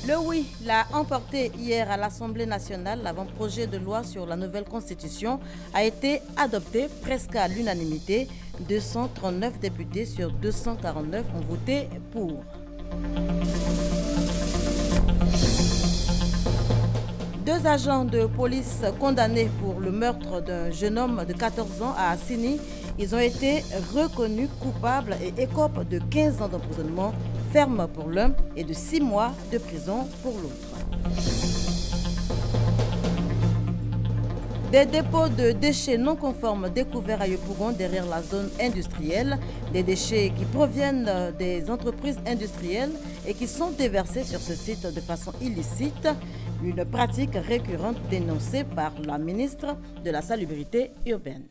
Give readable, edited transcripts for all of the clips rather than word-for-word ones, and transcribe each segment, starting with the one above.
Le oui l'a emporté hier à l'Assemblée nationale. L'avant-projet de loi sur la nouvelle constitution a été adopté presque à l'unanimité. 239 députés sur 249 ont voté pour. Deux agents de police condamnés pour le meurtre d'un jeune homme de 14 ans à Assini. Ils ont été reconnus coupables et écopent de 15 ans d'emprisonnement ferme pour l'un et de 6 mois de prison pour l'autre. Des dépôts de déchets non conformes découverts à Yopougon derrière la zone industrielle. Des déchets qui proviennent des entreprises industrielles et qui sont déversés sur ce site de façon illicite. Une pratique récurrente dénoncée par la ministre de la Salubrité urbaine.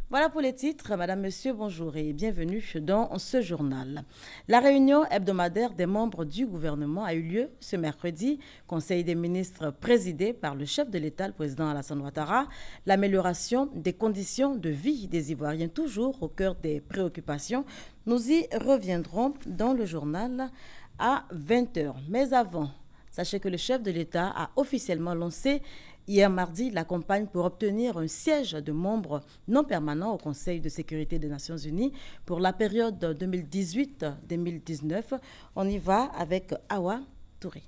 Voilà pour les titres. Madame, Monsieur, bonjour et bienvenue dans ce journal. La réunion hebdomadaire des membres du gouvernement a eu lieu ce mercredi. Conseil des ministres présidé par le chef de l'État, le président Alassane Ouattara. L'amélioration des conditions de vie des Ivoiriens, toujours au cœur des préoccupations. Nous y reviendrons dans le journal à 20h. Mais avant, sachez que le chef de l'État a officiellement lancé hier mardi la campagne pour obtenir un siège de membre non permanent au Conseil de sécurité des Nations Unies pour la période 2018-2019. On y va avec Awa Touré.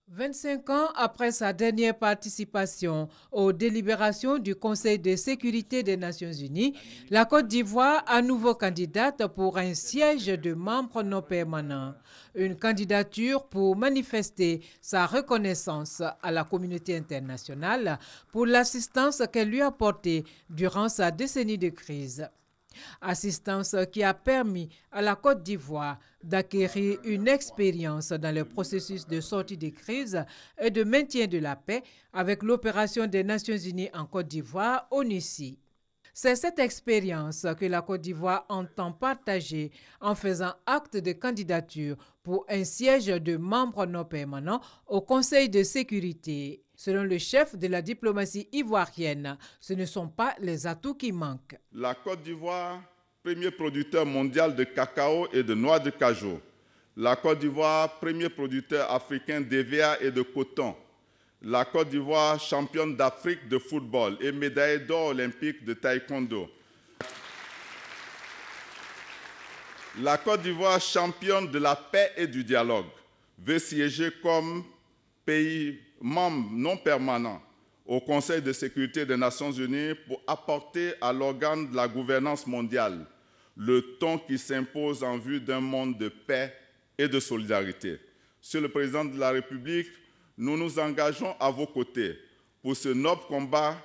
25 ans après sa dernière participation aux délibérations du Conseil de sécurité des Nations Unies, la Côte d'Ivoire à nouveau candidate pour un siège de membre non permanent. Une candidature pour manifester sa reconnaissance à la communauté internationale pour l'assistance qu'elle lui a apportée durant sa décennie de crise. Assistance qui a permis à la Côte d'Ivoire d'acquérir une expérience dans le processus de sortie de crise et de maintien de la paix avec l'opération des Nations Unies en Côte d'Ivoire, ONUCI. C'est cette expérience que la Côte d'Ivoire entend partager en faisant acte de candidature pour un siège de membre non permanent au Conseil de sécurité. Selon le chef de la diplomatie ivoirienne, ce ne sont pas les atouts qui manquent. La Côte d'Ivoire, premier producteur mondial de cacao et de noix de cajou. La Côte d'Ivoire, premier producteur africain d'EVA et de coton. La Côte d'Ivoire, championne d'Afrique de football et médaillée d'or olympique de taekwondo. La Côte d'Ivoire, championne de la paix et du dialogue, veut siéger comme pays membre non permanent au Conseil de sécurité des Nations Unies pour apporter à l'organe de la gouvernance mondiale le ton qui s'impose en vue d'un monde de paix et de solidarité. Monsieur le Président de la République, nous nous engageons à vos côtés pour ce noble combat.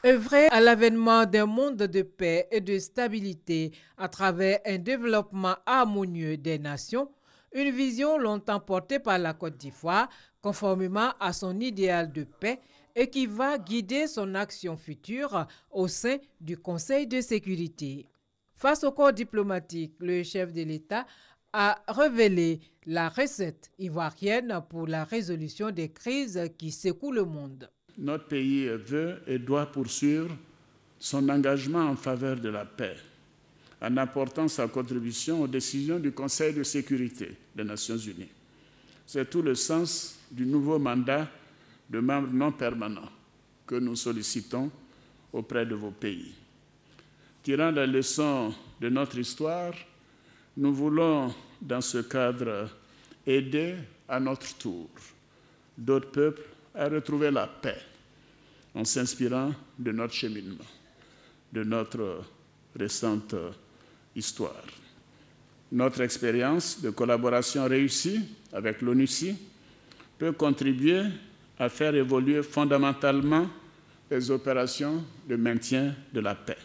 Œuvrer à l'avènement d'un monde de paix et de stabilité à travers un développement harmonieux des nations, une vision longtemps portée par la Côte d'Ivoire, conformément à son idéal de paix et qui va guider son action future au sein du Conseil de sécurité. Face au corps diplomatique, le chef de l'État a révélé la recette ivoirienne pour la résolution des crises qui secouent le monde. Notre pays veut et doit poursuivre son engagement en faveur de la paix, en apportant sa contribution aux décisions du Conseil de sécurité des Nations Unies. C'est tout le sens du nouveau mandat de membre non permanent que nous sollicitons auprès de vos pays. Tirant la leçon de notre histoire, nous voulons, dans ce cadre, aider à notre tour d'autres peuples à retrouver la paix en s'inspirant de notre cheminement, de notre récente histoire. Notre expérience de collaboration réussie avec l'ONUCI peut contribuer à faire évoluer fondamentalement les opérations de maintien de la paix.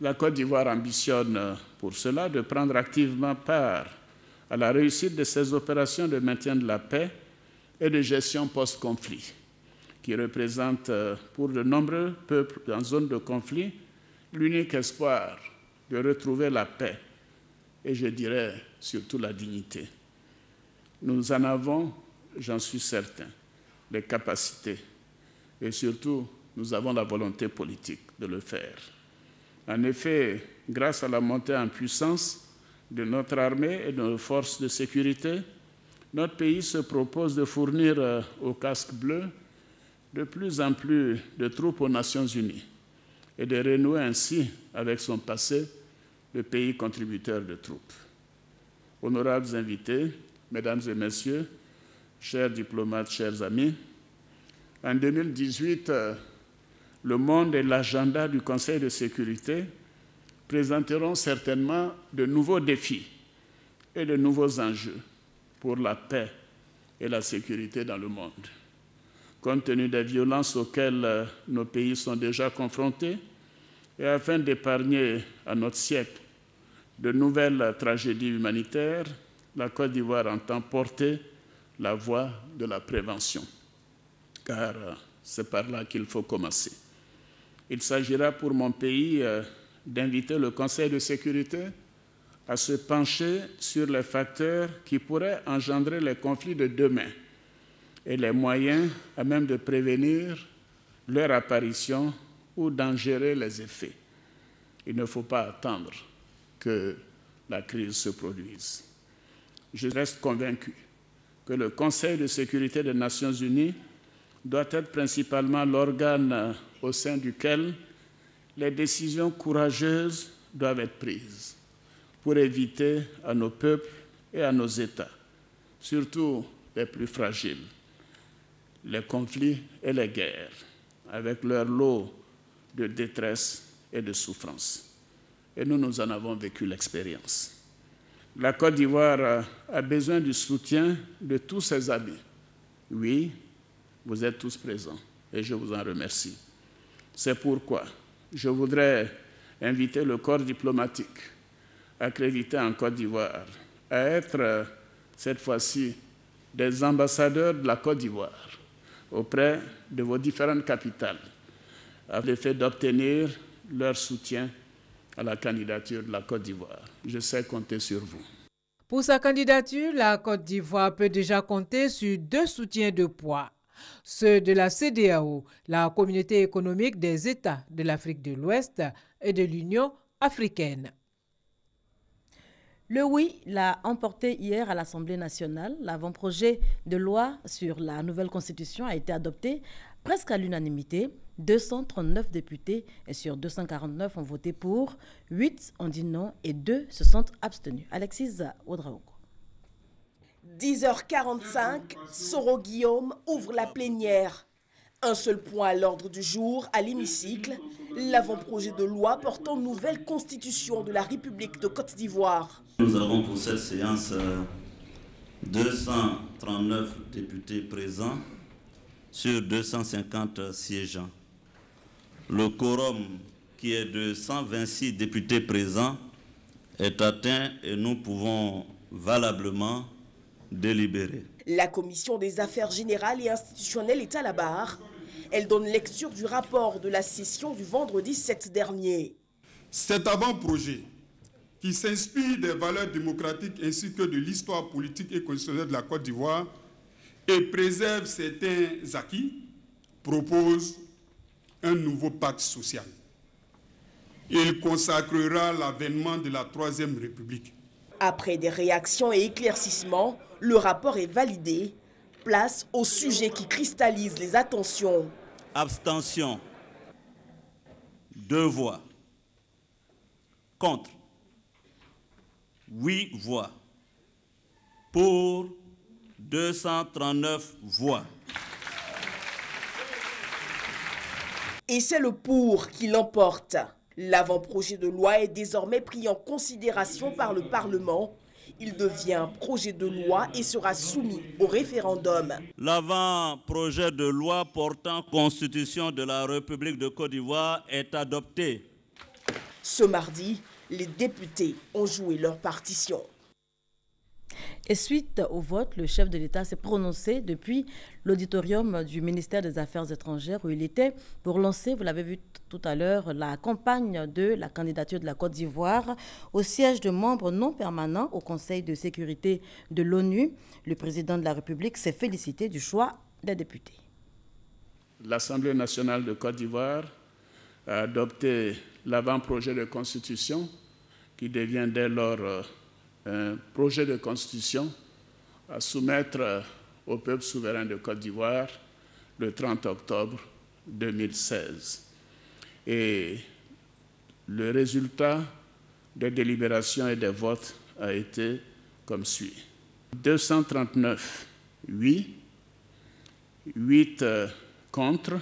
La Côte d'Ivoire ambitionne pour cela de prendre activement part à la réussite de ces opérations de maintien de la paix et de gestion post-conflit, qui représentent pour de nombreux peuples en zone de conflit l'unique espoir de retrouver la paix et, je dirais, surtout la dignité. Nous en avons, j'en suis certain, les capacités et surtout, nous avons la volonté politique de le faire. En effet, grâce à la montée en puissance de notre armée et de nos forces de sécurité, notre pays se propose de fournir au casque bleu de plus en plus de troupes aux Nations Unies et de renouer ainsi avec son passé de pays contributeur de troupes. Honorables invités, Mesdames et Messieurs, chers diplomates, chers amis, en 2018, le monde et l'agenda du Conseil de sécurité présenteront certainement de nouveaux défis et de nouveaux enjeux pour la paix et la sécurité dans le monde. Compte tenu des violences auxquelles nos pays sont déjà confrontés et afin d'épargner à notre siècle de nouvelles tragédies humanitaires, la Côte d'Ivoire entend porter la voie de la prévention, car c'est par là qu'il faut commencer. Il s'agira pour mon pays d'inviter le Conseil de sécurité à se pencher sur les facteurs qui pourraient engendrer les conflits de demain et les moyens à même de prévenir leur apparition ou d'en gérer les effets. Il ne faut pas attendre que la crise se produise. Je reste convaincu que le Conseil de sécurité des Nations Unies doit être principalement l'organe au sein duquel les décisions courageuses doivent être prises pour éviter à nos peuples et à nos États, surtout les plus fragiles, les conflits et les guerres, avec leur lot de détresse et de souffrance. Et nous en avons vécu l'expérience. La Côte d'Ivoire a besoin du soutien de tous ses amis. Oui, vous êtes tous présents et je vous en remercie. C'est pourquoi je voudrais inviter le corps diplomatique accrédité en Côte d'Ivoire à être, cette fois-ci, des ambassadeurs de la Côte d'Ivoire auprès de vos différentes capitales, à l'effet d'obtenir leur soutien à la candidature de la Côte d'Ivoire. Je sais compter sur vous. Pour sa candidature, la Côte d'Ivoire peut déjà compter sur 2 soutiens de poids. Ceux de la CEDEAO, la Communauté économique des États de l'Afrique de l'Ouest, et de l'Union africaine. Le oui l'a emporté hier à l'Assemblée nationale. L'avant-projet de loi sur la nouvelle constitution a été adopté presque à l'unanimité. 239 députés et sur 249 ont voté pour, 8 ont dit non et 2 se sont abstenus. Alexis Ouedraogo. 10h45, Soro Guillaume ouvre la plénière. Un seul point à l'ordre du jour à l'hémicycle, l'avant-projet de loi portant nouvelle constitution de la République de Côte d'Ivoire. Nous avons pour cette séance 239 députés présents sur 250 siégeants. Le quorum, qui est de 126 députés présents, est atteint et nous pouvons valablement délibérer. La commission des affaires générales et institutionnelles est à la barre. Elle donne lecture du rapport de la session du vendredi 7 dernier. Cet avant-projet, qui s'inspire des valeurs démocratiques ainsi que de l'histoire politique et constitutionnelle de la Côte d'Ivoire et préserve certains acquis, propose un nouveau pacte social. Il consacrera l'avènement de la Troisième République. Après des réactions et éclaircissements, le rapport est validé. Place au sujet qui cristallise les attentions. Abstention, 2 voix. Contre, 8 voix. Pour, 239 voix. Et c'est le pour qui l'emporte. L'avant-projet de loi est désormais pris en considération par le Parlement. Il devient projet de loi et sera soumis au référendum. L'avant-projet de loi portant constitution de la République de Côte d'Ivoire est adopté. Ce mardi, les députés ont joué leur partition. Et suite au vote, le chef de l'État s'est prononcé depuis l'auditorium du ministère des Affaires étrangères où il était pour lancer, vous l'avez vu tout à l'heure, la campagne de la candidature de la Côte d'Ivoire au siège de membres non permanents au Conseil de sécurité de l'ONU. Le président de la République s'est félicité du choix des députés. L'Assemblée nationale de Côte d'Ivoire a adopté l'avant-projet de constitution qui devient dès lors un projet de constitution à soumettre au peuple souverain de Côte d'Ivoire le 30 octobre 2016. Et le résultat des délibérations et des votes a été comme suit. 239 oui, 8 contre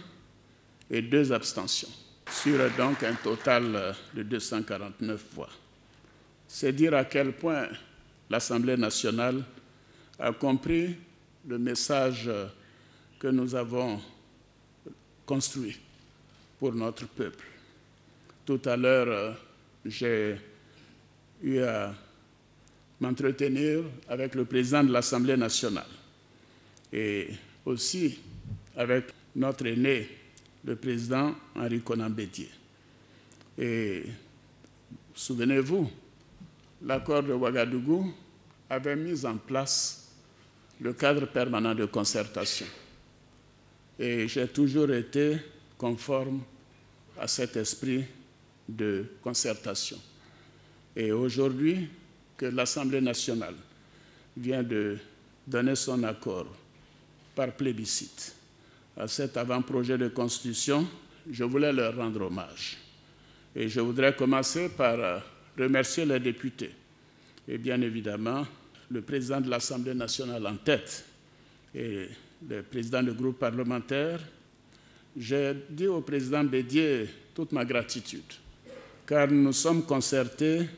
et 2 abstentions, sur donc un total de 249 voix. C'est dire à quel point l'Assemblée nationale a compris le message que nous avons construit pour notre peuple. Tout à l'heure, j'ai eu à m'entretenir avec le président de l'Assemblée nationale et aussi avec notre aîné, le président Henri Konan Bédié. Et souvenez-vous, l'accord de Ouagadougou avait mis en place le cadre permanent de concertation. Et j'ai toujours été conforme à cet esprit de concertation. Et aujourd'hui, que l'Assemblée nationale vient de donner son accord par plébiscite à cet avant-projet de constitution, je voulais leur rendre hommage. Et je voudrais commencer par remercier les députés et bien évidemment le président de l'Assemblée nationale en tête et le président du groupe parlementaire. J'ai dit au président Bédié toute ma gratitude, car nous sommes concertés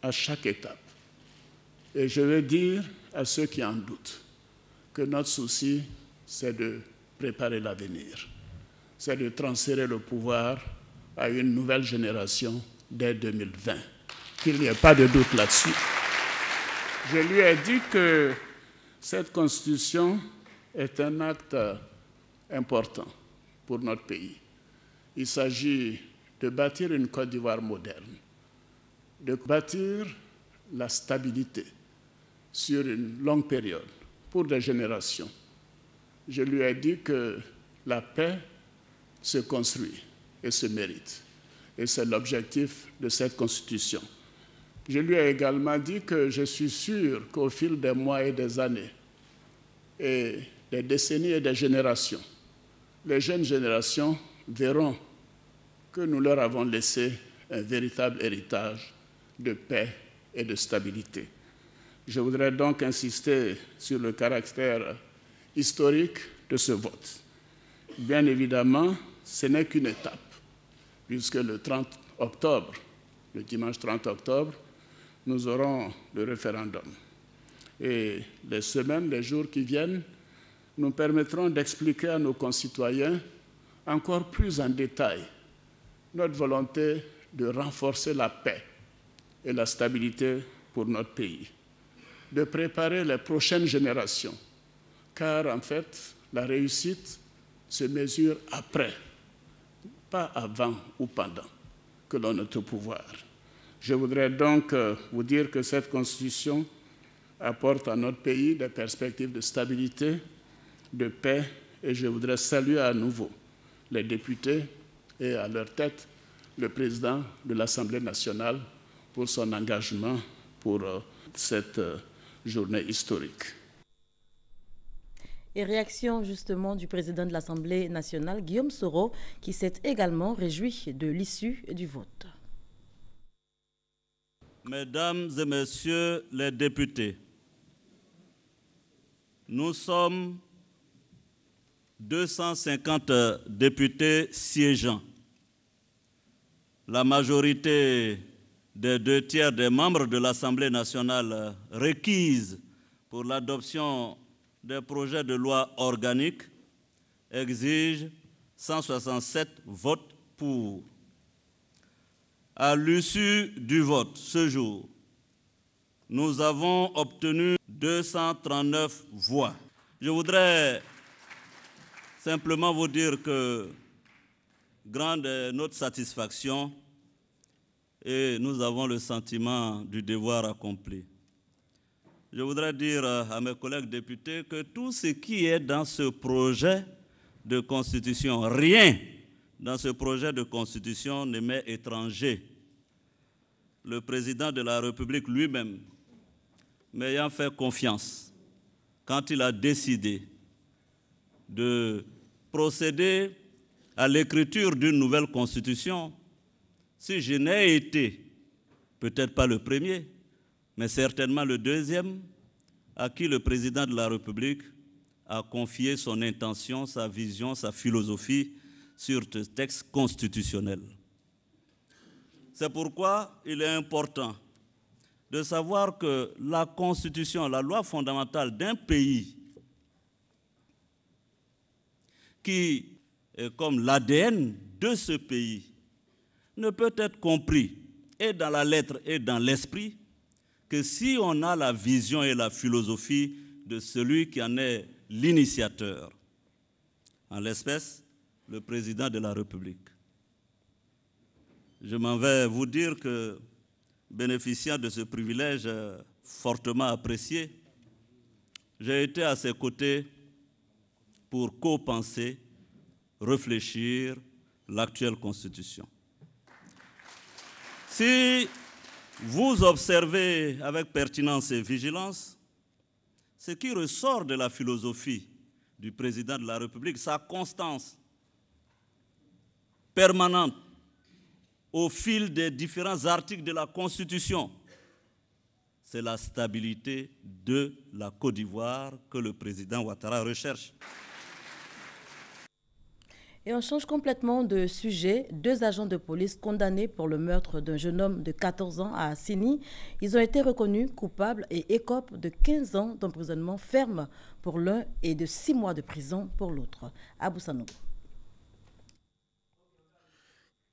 à chaque étape. Et je veux dire à ceux qui en doutent que notre souci, c'est de préparer l'avenir, c'est de transférer le pouvoir à une nouvelle génération dès 2020. Qu'il n'y ait pas de doute là-dessus. Je lui ai dit que cette constitution est un acte important pour notre pays. Il s'agit de bâtir une Côte d'Ivoire moderne, de bâtir la stabilité sur une longue période, pour des générations. Je lui ai dit que la paix se construit et se mérite. Et c'est l'objectif de cette Constitution. Je lui ai également dit que je suis sûr qu'au fil des mois et des années, et des décennies et des générations, les jeunes générations verront que nous leur avons laissé un véritable héritage de paix et de stabilité. Je voudrais donc insister sur le caractère historique de ce vote. Bien évidemment, ce n'est qu'une étape, puisque le 30 octobre, le dimanche 30 octobre, nous aurons le référendum. Et les semaines, les jours qui viennent, nous permettront d'expliquer à nos concitoyens encore plus en détail notre volonté de renforcer la paix et la stabilité pour notre pays, de préparer les prochaines générations, car en fait, la réussite se mesure après, pas avant ou pendant que l'on est au pouvoir. Je voudrais donc vous dire que cette Constitution apporte à notre pays des perspectives de stabilité, de paix, et je voudrais saluer à nouveau les députés et à leur tête le président de l'Assemblée nationale pour son engagement pour cette journée historique. Et réaction justement du président de l'Assemblée nationale, Guillaume Soro, qui s'est également réjoui de l'issue du vote. Mesdames et messieurs les députés, nous sommes 250 députés siégeants. La majorité des 2/3 des membres de l'Assemblée nationale requise pour l'adoption des projets de loi organique exige 167 votes pour. À l'issue du vote, ce jour, nous avons obtenu 239 voix. Je voudrais simplement vous dire que grande est notre satisfaction et nous avons le sentiment du devoir accompli. Je voudrais dire à mes collègues députés que tout ce qui est dans ce projet de constitution, rien dans ce projet de constitution ne m'est étranger. Le président de la République lui-même, m'ayant fait confiance, quand il a décidé de procéder à l'écriture d'une nouvelle constitution, si je n'ai été, peut-être pas le premier, mais certainement le deuxième, à qui le président de la République a confié son intention, sa vision, sa philosophie sur ce texte constitutionnel. C'est pourquoi il est important de savoir que la Constitution, la loi fondamentale d'un pays qui est comme l'ADN de ce pays, ne peut être compris et dans la lettre et dans l'esprit que si on a la vision et la philosophie de celui qui en est l'initiateur, en l'espèce, le président de la République. Je m'en vais vous dire que, bénéficiant de ce privilège fortement apprécié, j'ai été à ses côtés pour co-penser, réfléchir l'actuelle Constitution. Si vous observez avec pertinence et vigilance, ce qui ressort de la philosophie du président de la République, sa constance permanente au fil des différents articles de la Constitution, c'est la stabilité de la Côte d'Ivoire que le président Ouattara recherche. Et on change complètement de sujet. 2 agents de police condamnés pour le meurtre d'un jeune homme de 14 ans à Assini. Ils ont été reconnus coupables et écopent de 15 ans d'emprisonnement ferme pour l'un et de 6 mois de prison pour l'autre. Abou Sanogo.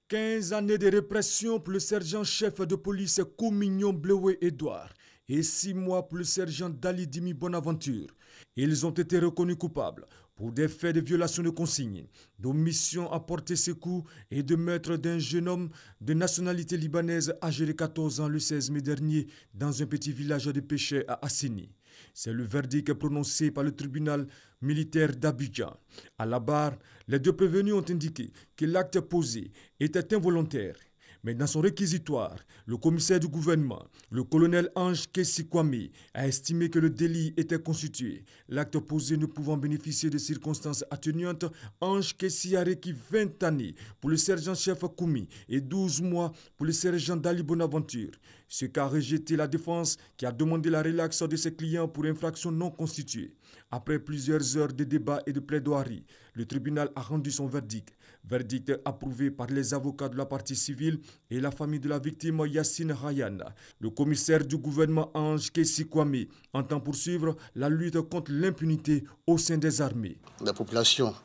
15 années de répression pour le sergent-chef de police Koumignon Bleué Edouard et 6 mois pour le sergent Dali Dimi Bonaventure. Ils ont été reconnus coupables pour des faits de violation de consignes, d'omission à porter secours et de meurtre d'un jeune homme de nationalité libanaise âgé de 14 ans le 16 mai dernier dans un petit village de Péché à Assini. C'est le verdict prononcé par le tribunal militaire d'Abidjan. À la barre, les 2 prévenus ont indiqué que l'acte posé était involontaire. Mais dans son réquisitoire, le commissaire du gouvernement, le colonel Ange Kessi Kwame, a estimé que le délit était constitué. L'acte posé ne pouvant bénéficier de circonstances atténuantes, Ange Kessi a requis 20 années pour le sergent-chef Koumi et 12 mois pour le sergent Dali Bonaventure. Ce qu'a rejeté la défense qui a demandé la relaxe de ses clients pour infraction non constituée. Après plusieurs heures de débat et de plaidoirie, le tribunal a rendu son verdict. Verdict approuvé par les avocats de la partie civile et la famille de la victime Yassine Ryan. Le commissaire du gouvernement Ange Kessi Kwame entend poursuivre la lutte contre l'impunité au sein des armées. La population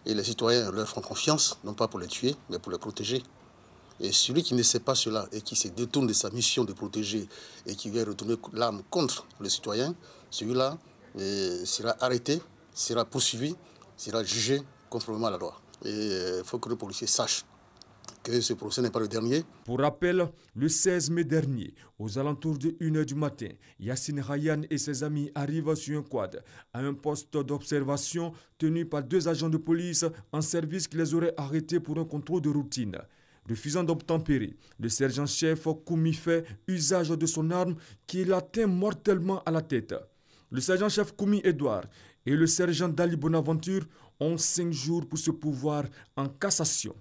et les citoyens leur font confiance, non pas pour les tuer, mais pour les protéger. Et celui qui ne sait pas cela et qui se détourne de sa mission de protéger et qui vient retourner l'arme contre le citoyen, celui-là sera arrêté, sera poursuivi, sera jugé conformément à la loi. Et il faut que le policier sache que ce procès n'est pas le dernier. Pour rappel, le 16 mai dernier, aux alentours de 1h du matin, Yassine Ryan et ses amis arrivent sur un quad à un poste d'observation tenu par 2 agents de police en service qui les auraient arrêtés pour un contrôle de routine. Refusant d'obtempérer, le sergent-chef Koumi fait usage de son arme qui l'atteint mortellement à la tête. Le sergent-chef Koumi Edouard et le sergent Dali Bonaventure ont 5 jours pour se pourvoir en cassation.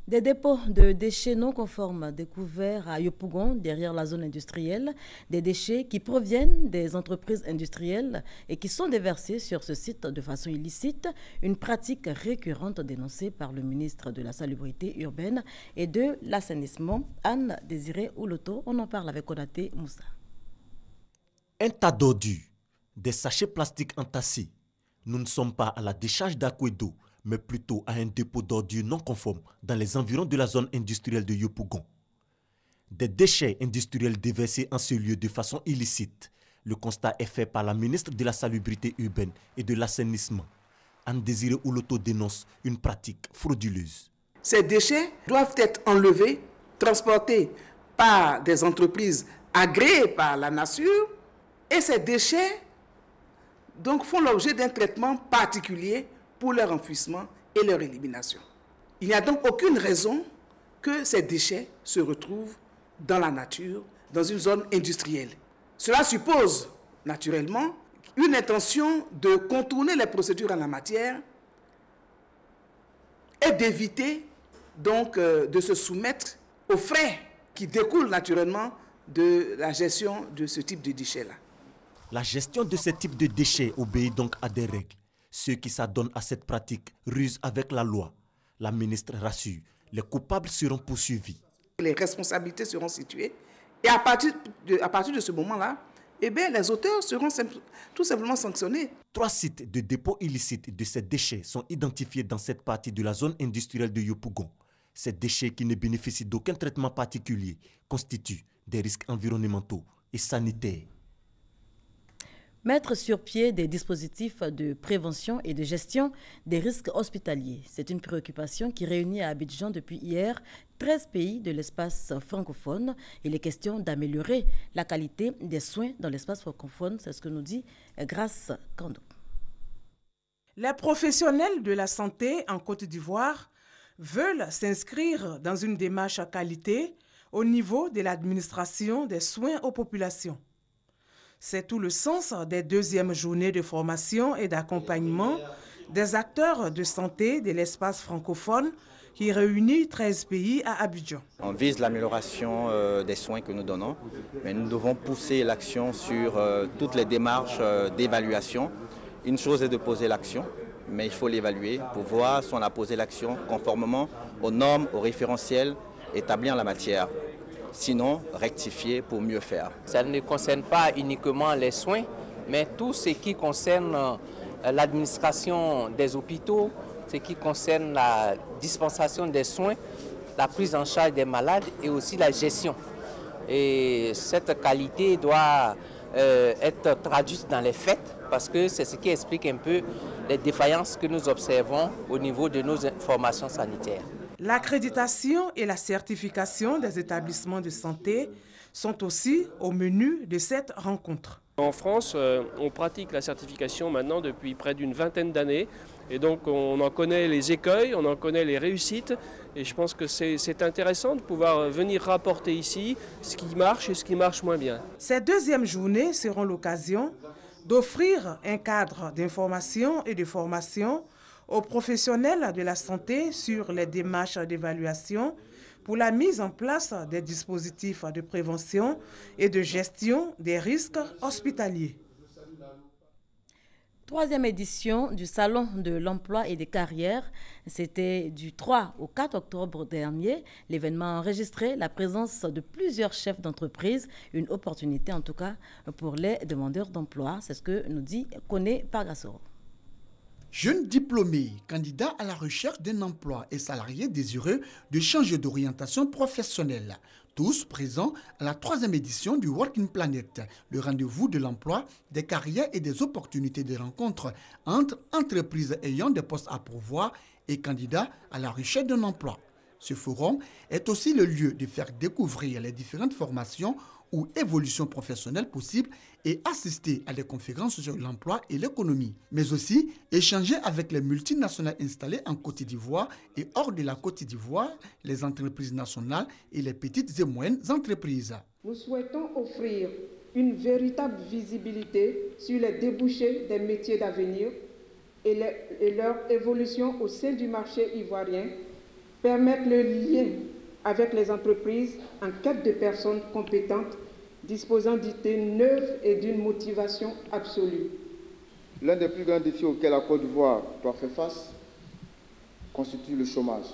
Des dépôts de déchets non conformes découverts à Yopougon, derrière la zone industrielle, des déchets qui proviennent des entreprises industrielles et qui sont déversés sur ce site de façon illicite, une pratique récurrente dénoncée par le ministre de la Salubrité urbaine et de l'assainissement, Anne Désiré Ouloto. On en parle avec Konaté Moussa. Un tas d'ordures, des sachets plastiques entassés. Nous ne sommes pas à la décharge d'Akwedo, mais plutôt à un dépôt d'ordures non conforme dans les environs de la zone industrielle de Yopougon. Des déchets industriels déversés en ce lieu de façon illicite. Le constat est fait par la ministre de la Salubrité urbaine et de l'assainissement. Anne Désiré Ouloto dénonce une pratique frauduleuse. Ces déchets doivent être enlevés, transportés par des entreprises agréées par la nature, et ces déchets donc font l'objet d'un traitement particulier pour leur enfouissement et leur élimination. Il n'y a donc aucune raison que ces déchets se retrouvent dans la nature, dans une zone industrielle. Cela suppose naturellement, une intention de contourner les procédures en la matière et d'éviter donc de se soumettre aux frais qui découlent naturellement de la gestion de ce type de déchets-là. La gestion de ce type de déchets obéit donc à des règles. Ceux qui s'adonnent à cette pratique rusent avec la loi. La ministre rassure, les coupables seront poursuivis. Les responsabilités seront situées et à partir de ce moment-là, eh bien, les auteurs seront tout simplement sanctionnés. 3 sites de dépôt illicite de ces déchets sont identifiés dans cette partie de la zone industrielle de Yopougon. Ces déchets qui ne bénéficient d'aucun traitement particulier constituent des risques environnementaux et sanitaires. Mettre sur pied des dispositifs de prévention et de gestion des risques hospitaliers. C'est une préoccupation qui réunit à Abidjan depuis hier 13 pays de l'espace francophone. Il est question d'améliorer la qualité des soins dans l'espace francophone. C'est ce que nous dit Grace Kando. Les professionnels de la santé en Côte d'Ivoire veulent s'inscrire dans une démarche à qualité au niveau de l'administration des soins aux populations. C'est tout le sens des 2e journées de formation et d'accompagnement des acteurs de santé de l'espace francophone qui réunit 13 pays à Abidjan. On vise l'amélioration des soins que nous donnons, mais nous devons pousser l'action sur toutes les démarches d'évaluation. Une chose est de poser l'action, mais il faut l'évaluer pour voir si on a posé l'action conformément aux normes, aux référentiels établis en la matière. Sinon, rectifier pour mieux faire. Ça ne concerne pas uniquement les soins, mais tout ce qui concerne l'administration des hôpitaux, ce qui concerne la dispensation des soins, la prise en charge des malades et aussi la gestion. Et cette qualité doit être traduite dans les faits parce que c'est ce qui explique un peu les défaillances que nous observons au niveau de nos formations sanitaires. L'accréditation et la certification des établissements de santé sont aussi au menu de cette rencontre. En France, on pratique la certification maintenant depuis près d'une vingtaine d'années. Et donc on en connaît les écueils, on en connaît les réussites. Et je pense que c'est intéressant de pouvoir venir rapporter ici ce qui marche et ce qui marche moins bien. Ces 2e journées seront l'occasion d'offrir un cadre d'information et de formation aux professionnels de la santé sur les démarches d'évaluation pour la mise en place des dispositifs de prévention et de gestion des risques hospitaliers. 3e édition du Salon de l'emploi et des carrières. C'était du 3 au 4 octobre dernier. L'événement a enregistré la présence de plusieurs chefs d'entreprise, une opportunité en tout cas pour les demandeurs d'emploi. C'est ce que nous dit Koné Pargassoro. Jeunes diplômés, candidats à la recherche d'un emploi et salariés désireux de changer d'orientation professionnelle. Tous présents à la 3e édition du Working Planet, le rendez-vous de l'emploi, des carrières et des opportunités de rencontre entre entreprises ayant des postes à pourvoir et candidats à la recherche d'un emploi. Ce forum est aussi le lieu de faire découvrir les différentes formations ou évolutions professionnelles possibles et assister à des conférences sur l'emploi et l'économie, mais aussi échanger avec les multinationales installées en Côte d'Ivoire et hors de la Côte d'Ivoire, les entreprises nationales et les petites et moyennes entreprises. Nous souhaitons offrir une véritable visibilité sur les débouchés des métiers d'avenir et leur évolution au sein du marché ivoirien, permettre le lien avec les entreprises en quête de personnes compétentes, disposant d'idées neuves et d'une motivation absolue. L'un des plus grands défis auxquels la Côte d'Ivoire doit faire face constitue le chômage,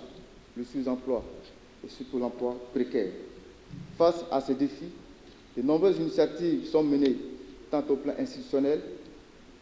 le sous-emploi et surtout l'emploi précaire. Face à ces défis, de nombreuses initiatives sont menées tant au plan institutionnel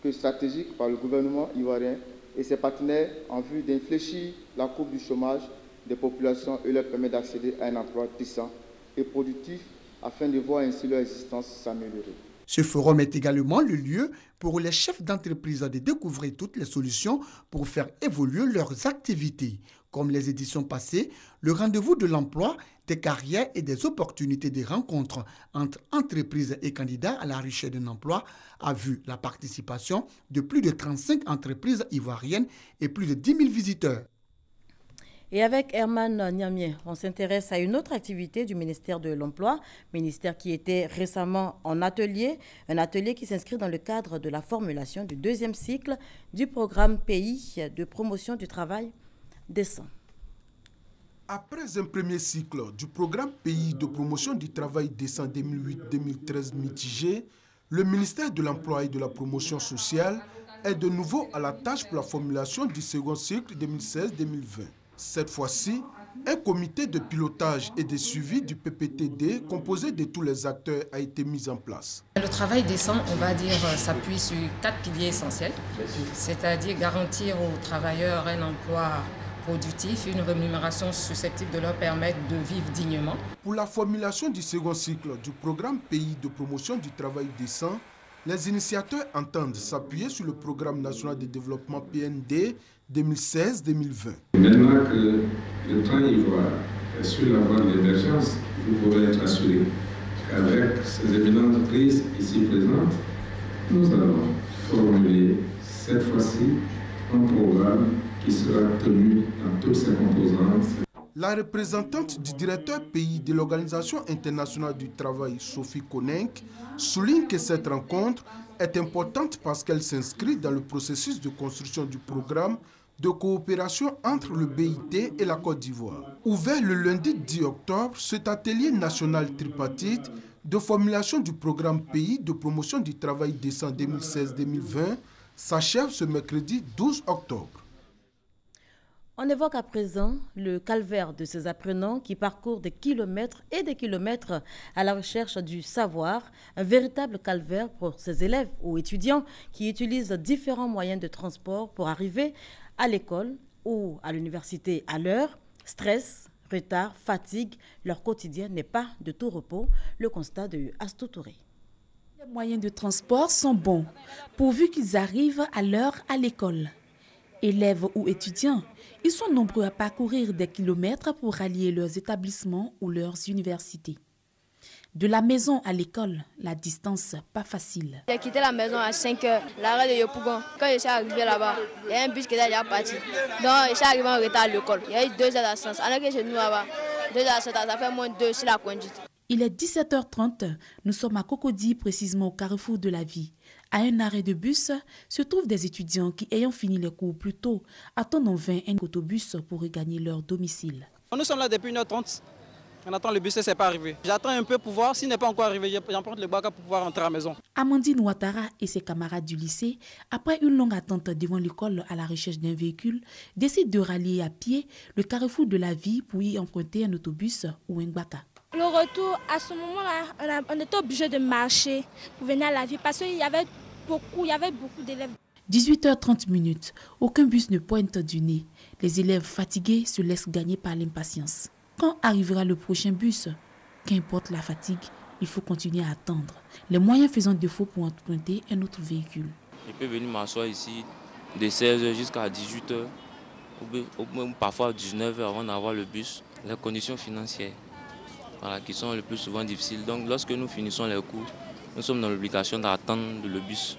que stratégique par le gouvernement ivoirien et ses partenaires en vue d'infléchir la courbe du chômage des populations et leur permettre d'accéder à un emploi décent et productif afin de voir ainsi leur existence s'améliorer. Ce forum est également le lieu pour les chefs d'entreprise de découvrir toutes les solutions pour faire évoluer leurs activités. Comme les éditions passées, le rendez-vous de l'emploi, des carrières et des opportunités de rencontres entre entreprises et candidats à la recherche d'un emploi a vu la participation de plus de 35 entreprises ivoiriennes et plus de 10 000 visiteurs. Et avec Herman Niamien, on s'intéresse à une autre activité du ministère de l'Emploi, ministère qui était récemment en atelier, un atelier qui s'inscrit dans le cadre de la formulation du deuxième cycle du programme Pays de promotion du travail décent. Après un premier cycle du programme Pays de promotion du travail décent 2008-2013 mitigé, le ministère de l'Emploi et de la Promotion sociale est de nouveau à la tâche pour la formulation du second cycle 2016-2020. Cette fois-ci, un comité de pilotage et de suivi du PPTD composé de tous les acteurs a été mis en place. Le travail décent, on va dire, s'appuie sur 4 piliers essentiels, c'est-à-dire garantir aux travailleurs un emploi productif, une rémunération susceptible de leur permettre de vivre dignement. Pour la formulation du second cycle du programme Pays de promotion du travail décent, les initiateurs entendent s'appuyer sur le programme national de développement PND 2016-2020. Maintenant que le plan ivoire est sur la voie de l'émergence, vous pourrez être assuré qu'avec ces éminentes prises ici présentes, nous allons formuler cette fois-ci un programme qui sera tenu dans toutes ses composantes. La représentante du directeur pays de l'Organisation internationale du travail, Sophie Konenk, souligne que cette rencontre est importante parce qu'elle s'inscrit dans le processus de construction du programme de coopération entre le BIT et la Côte d'Ivoire. Ouvert le lundi 10 octobre, cet atelier national tripartite de formulation du programme Pays de promotion du travail décent 2016-2020 s'achève ce mercredi 12 octobre. On évoque à présent le calvaire de ces apprenants qui parcourent des kilomètres et des kilomètres à la recherche du savoir, un véritable calvaire pour ces élèves ou étudiants qui utilisent différents moyens de transport pour arriver à l'école ou à l'université à l'heure. Stress, retard, fatigue, leur quotidien n'est pas de tout repos. Le constat de Astou Touré. Les moyens de transport sont bons, pourvu qu'ils arrivent à l'heure à l'école. Élèves ou étudiants, ils sont nombreux à parcourir des kilomètres pour rallier leurs établissements ou leurs universités. De la maison à l'école, la distance pas facile. J'ai quitté la maison à 5 h, l'arrêt de Yopougon. Quand je suis arrivé là-bas, il y a un bus qui est déjà parti. Donc je suis arrivé en retard à l'école. Il y a eu 2 heures d'absence. Alors que chez nous là-bas, 2 heures d'absence, ça fait moins de 2 sur la conduite. Il est 17h30, nous sommes à Cocody, précisément au carrefour de la vie. À un arrêt de bus se trouvent des étudiants qui, ayant fini les cours plus tôt, attendent en vain un autobus pour regagner leur domicile. Nous sommes là depuis 1h30. On attend le bus et ce n'est pas arrivé. J'attends un peu pour voir. S'il n'est pas encore arrivé, j'emprunte le Baka pour pouvoir rentrer à la maison. Amandine Ouattara et ses camarades du lycée, après une longue attente devant l'école à la recherche d'un véhicule, décident de rallier à pied le carrefour de la vie pour y emprunter un autobus ou un Baka. Le retour, à ce moment-là, on était obligé de marcher pour venir à la vie parce qu'il y avait beaucoup d'élèves. 18h30, aucun bus ne pointe du nez. Les élèves fatigués se laissent gagner par l'impatience. Quand arrivera le prochain bus? Qu'importe la fatigue, il faut continuer à attendre. Les moyens faisant défaut pour emprunter un autre véhicule. Je peux venir m'asseoir ici de 16h jusqu'à 18h, ou parfois 19h avant d'avoir le bus. Les conditions financières, qui sont le plus souvent difficiles. Donc lorsque nous finissons les cours, nous sommes dans l'obligation d'attendre le bus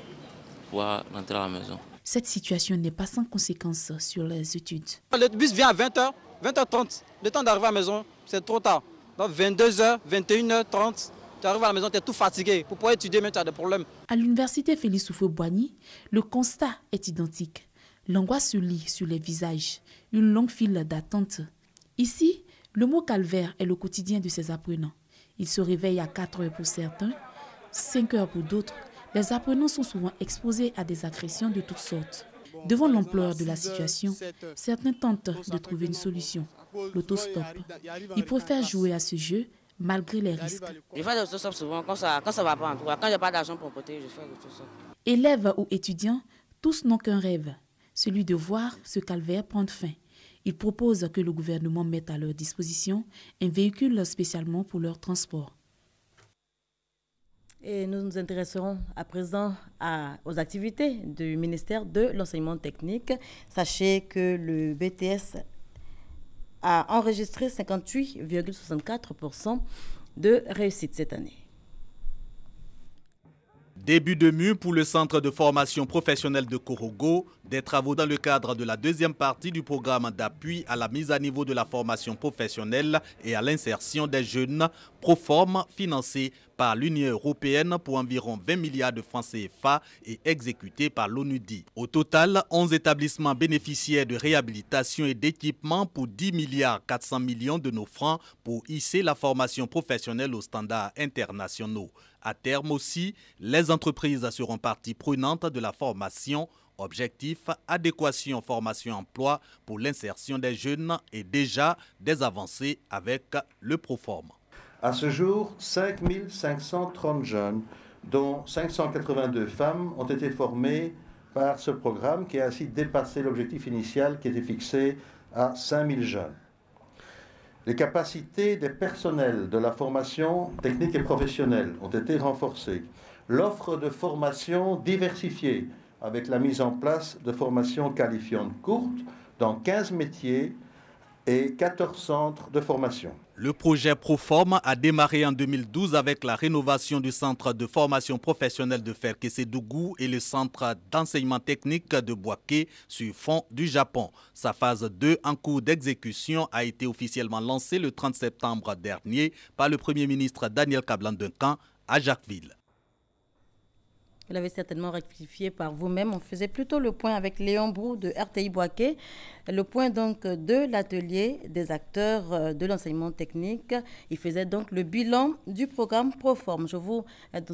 pour rentrer à la maison. Cette situation n'est pas sans conséquences sur les études. Le bus vient à 20h, 20h30. Le temps d'arriver à la maison, c'est trop tard. Donc 22h, 21h30, tu arrives à la maison, tu es tout fatigué. Pour pouvoir étudier, même tu as des problèmes. À l'université Félix Houphouët-Boigny, le constat est identique. L'angoisse se lit sur les visages. Une longue file d'attente. Ici, le mot calvaire est le quotidien de ces apprenants. Ils se réveillent à 4 heures pour certains, 5 heures pour d'autres. Les apprenants sont souvent exposés à des agressions de toutes sortes. Devant l'ampleur de la situation, certains tentent de trouver une solution, l'autostop. Ils préfèrent jouer à ce jeu malgré les risques. Je fais l'autostop souvent quand ça va pas en tout cas. Quand je n'ai pas d'argent pour emprunter, je fais l'autostop. Élèves ou étudiants, tous n'ont qu'un rêve, celui de voir ce calvaire prendre fin. Ils proposent que le gouvernement mette à leur disposition un véhicule spécialement pour leur transport. Et nous nous intéresserons à présent aux activités du ministère de l'enseignement technique. Sachez que le BTS a enregistré 58,64% de réussite cette année. Début de mue pour le centre de formation professionnelle de Korogo, des travaux dans le cadre de la deuxième partie du programme d'appui à la mise à niveau de la formation professionnelle et à l'insertion des jeunes, Proform, financé par l'Union européenne pour environ 20 milliards de francs CFA et exécuté par l'ONUDI. Au total, 11 établissements bénéficiaires de réhabilitation et d'équipement pour 10 milliards 400 millions de nos francs pour hisser la formation professionnelle aux standards internationaux. À terme aussi, les entreprises seront partie prenante de la formation. Objectif, adéquation formation-emploi pour l'insertion des jeunes et déjà des avancées avec le Proform. À ce jour, 5 530 jeunes, dont 582 femmes, ont été formés par ce programme qui a ainsi dépassé l'objectif initial qui était fixé à 5 000 jeunes. Les capacités des personnels de la formation technique et professionnelle ont été renforcées. L'offre de formation diversifiée avec la mise en place de formations qualifiantes courtes dans 15 métiers et 14 centres de formation. Le projet Proform a démarré en 2012 avec la rénovation du centre de formation professionnelle de Ferkessédougou et le centre d'enseignement technique de Bouaké sur fond du Japon. Sa phase 2 en cours d'exécution a été officiellement lancée le 30 septembre dernier par le Premier ministre Daniel Kablan-Duncan à Jacquesville. Vous l'avez certainement rectifié par vous-même. On faisait plutôt le point avec Léon Brou de RTI Bouaké. Le point donc de l'atelier des acteurs de l'enseignement technique. Il faisait donc le bilan du programme Proform. Je vous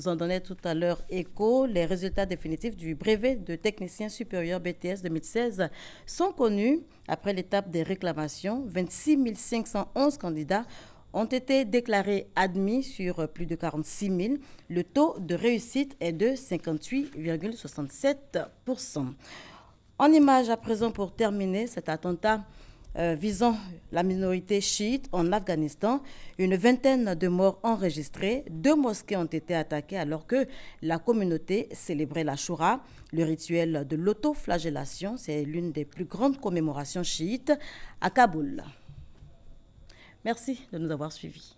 en donnais tout à l'heure écho. Les résultats définitifs du brevet de technicien supérieur BTS 2016 sont connus. Après l'étape des réclamations, 26 511 candidats ont été déclarés admis sur plus de 46 000. Le taux de réussite est de 58,67%. En image à présent pour terminer cet attentat visant la minorité chiite en Afghanistan, une vingtaine de morts enregistrés, 2 mosquées ont été attaquées alors que la communauté célébrait l'Ashura. Le rituel de l'autoflagellation, c'est l'une des plus grandes commémorations chiites à Kaboul. Merci de nous avoir suivis.